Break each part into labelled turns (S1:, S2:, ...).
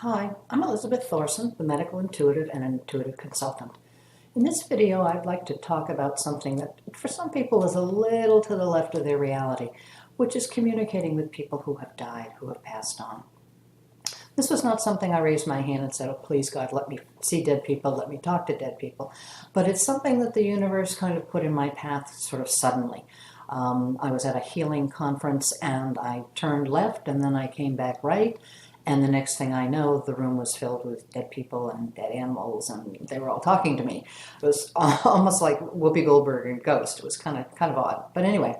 S1: Hi, I'm Elizabeth Thorson, the medical intuitive and intuitive consultant. In this video, I'd like to talk about something that for some people is a little to the left of their reality, which is communicating with people who have died, who have passed on. This was not something I raised my hand and said, oh, please God, let me see dead people, let me talk to dead people. But it's something that the universe kind of put in my path sort of suddenly. I was at a healing conference and I turned left and then I came back right. And the next thing I know, the room was filled with dead people and dead animals, and they were all talking to me. It was almost like Whoopi Goldberg and Ghost. It was kind of odd. But anyway,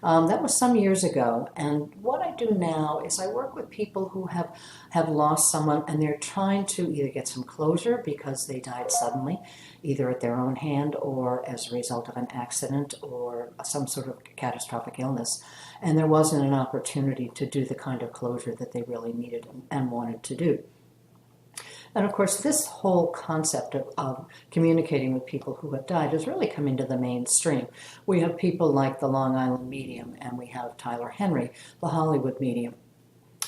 S1: that was some years ago. And what I do now is I work with people who have lost someone, and they're trying to either get some closure because they died suddenly, either at their own hand or as a result of an accident or some sort of catastrophic illness. And there wasn't an opportunity to do the kind of closure that they really needed and wanted to do. And of course, this whole concept of communicating with people who have died has really come into the mainstream. We have people like the Long Island medium, and we have Tyler Henry, the Hollywood medium,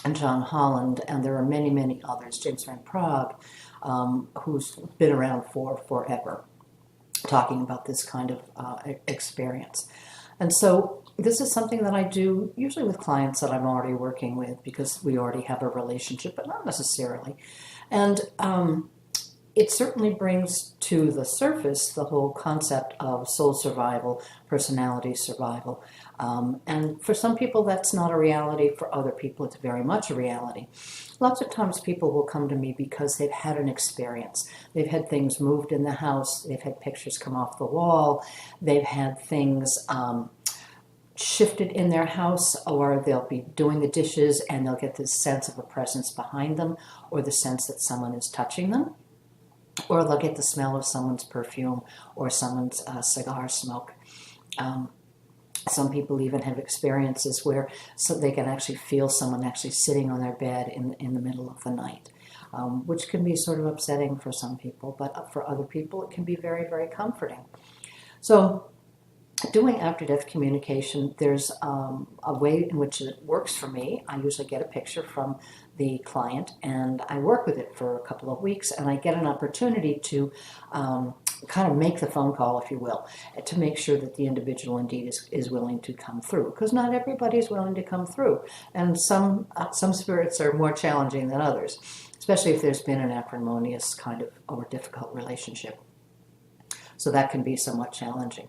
S1: and John Holland, and there are many, many others, James Van Prague, who's been around for forever, talking about this kind of experience. And so this is something that I do usually with clients that I'm already working with because we already have a relationship, but not necessarily. And it certainly brings to the surface the whole concept of soul survival, personality survival. And for some people, that's not a reality. For other people, it's very much a reality. Lots of times people will come to me because they've had an experience. They've had things moved in the house. They've had pictures come off the wall. They've had things shifted in their house, or they'll be doing the dishes and they'll get this sense of a presence behind them, or the sense that someone is touching them, or they'll get the smell of someone's perfume or someone's cigar smoke. Some people even have experiences where they can actually feel someone actually sitting on their bed in the middle of the night, which can be sort of upsetting for some people, but for other people it can be very, very comforting. So doing after-death communication, there's a way in which it works for me. I usually get a picture from the client and I work with it for a couple of weeks, and I get an opportunity to kind of make the phone call, if you will, to make sure that the individual indeed is willing to come through, because not everybody is willing to come through, and some spirits are more challenging than others, especially if there's been an acrimonious kind of or difficult relationship. So that can be somewhat challenging.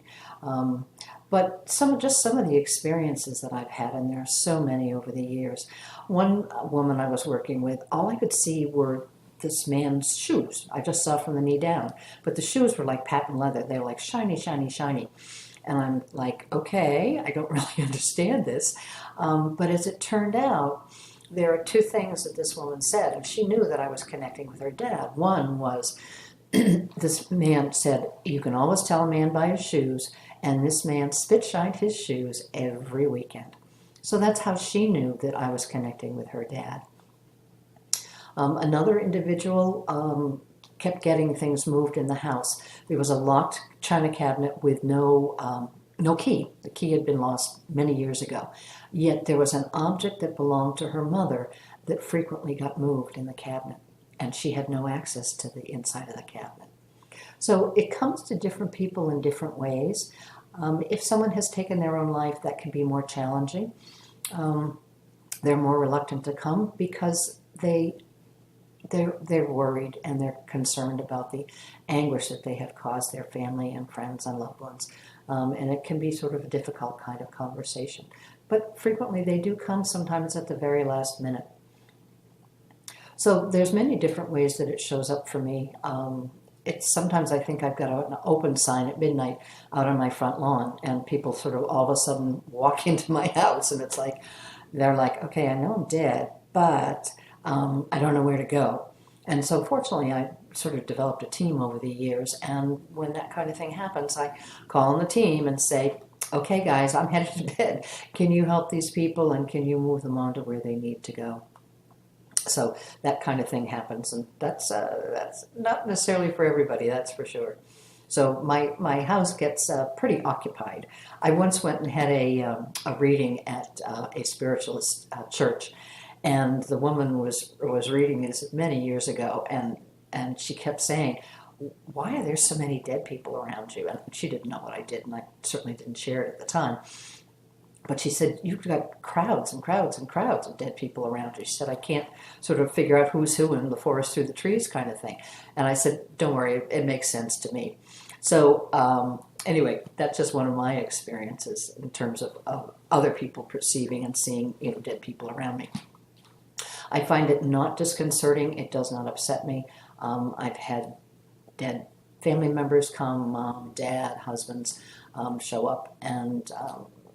S1: But some of the experiences that I've had, and there are so many over the years. One woman I was working with, all I could see were this man's shoes. I just saw from the knee down. But the shoes were like patent leather. They were like shiny, shiny, shiny. And I'm like, okay, I don't really understand this. But as it turned out, there are two things that this woman said, and she knew that I was connecting with her dad. One was, this man said, you can always tell a man by his shoes, and this man spit-shined his shoes every weekend. So that's how she knew that I was connecting with her dad. Another individual kept getting things moved in the house. There was a locked china cabinet with no key. The key had been lost many years ago. Yet there was an object that belonged to her mother that frequently got moved in the cabinet, and she had no access to the inside of the cabinet. So it comes to different people in different ways. If someone has taken their own life, that can be more challenging. They're more reluctant to come because they're worried and they're concerned about the anguish that they have caused their family and friends and loved ones. And it can be sort of a difficult kind of conversation. But frequently they do come, sometimes at the very last minute. So there's many different ways that it shows up for me. Sometimes I think I've got an open sign at midnight out on my front lawn, and people sort of all of a sudden walk into my house, and it's like, they're like, okay, I know I'm dead, but I don't know where to go. And so fortunately, I sort of developed a team over the years, and when that kind of thing happens, I call on the team and say, okay, guys, I'm headed to bed. Can you help these people, and can you move them on to where they need to go? So that kind of thing happens, and that's not necessarily for everybody, that's for sure. So my house gets pretty occupied. I once went and had a reading at a spiritualist church, And the woman was reading this many years ago, and she kept saying, "Why are there so many dead people around you?" And she didn't know what I did, and I certainly didn't share it at the time. But she said, "You've got crowds and crowds and crowds of dead people around you." She said, "I can't sort of figure out who's who in the forest through the trees kind of thing." And I said, "Don't worry, it makes sense to me." So anyway, that's just one of my experiences in terms of other people perceiving and seeing, dead people around me. I find it not disconcerting. It does not upset me. I've had dead family members come, mom, dad, husbands, show up, and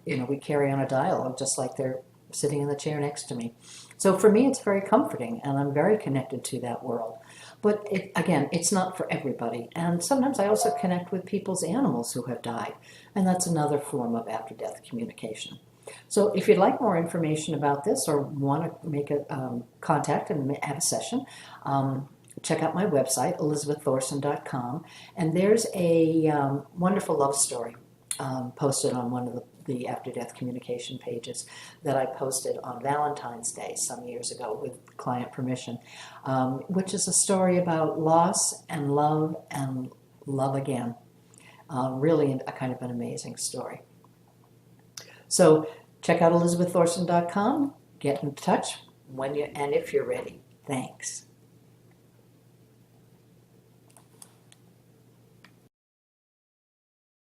S1: we carry on a dialogue just like they're sitting in the chair next to me. So for me, it's very comforting, and I'm very connected to that world. But again, it's not for everybody. And sometimes I also connect with people's animals who have died, and that's another form of after-death communication. So if you'd like more information about this or want to make a contact and have a session, check out my website, elizabeththorson.com, and there's a wonderful love story posted on one of the after-death communication pages that I posted on Valentine's Day some years ago with client permission, which is a story about loss and love again. Really a kind of an amazing story. So check out elizabeththorson.com, get in touch when and if you're ready. Thanks.